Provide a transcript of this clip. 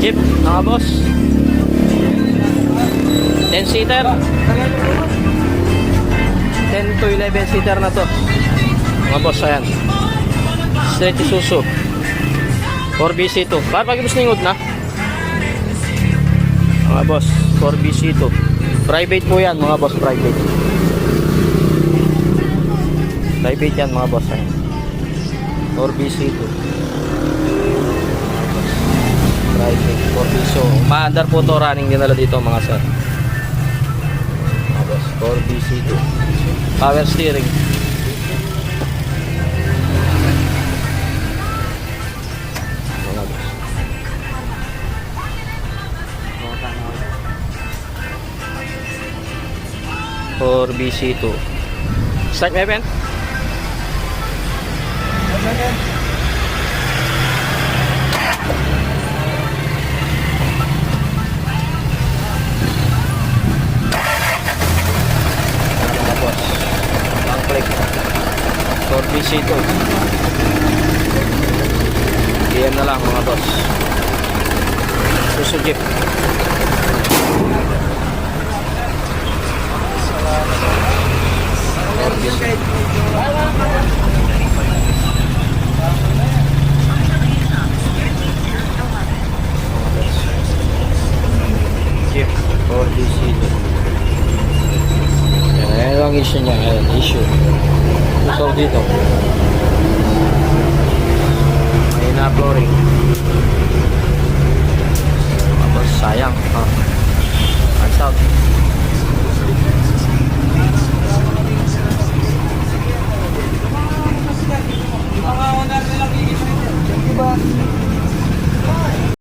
Jeep, mga boss. 10-seater. 10 to 11 seater na to. Mga boss, ayan. Straight Isuzu. 4BC2. Para pag ningod na. Mga boss, 4BC2. Private po yan, mga boss, private. Private yan, mga boss. Ayan. 4BC2. Private, 4BC. Maandar po to, running dinala dito, mga sir. Mga boss, 4BC2. Power steering. Mga boss. 4BC2. Start mo, Ben? Mga boss. Ang click. 4BC2. PM na lang, mga boss. Isuzu Jeep. Jeep 4BC2. Ayan lang issue niya. Ayan, issue. So dito may na-flooring. Tapos sayang. Hands out. Diba?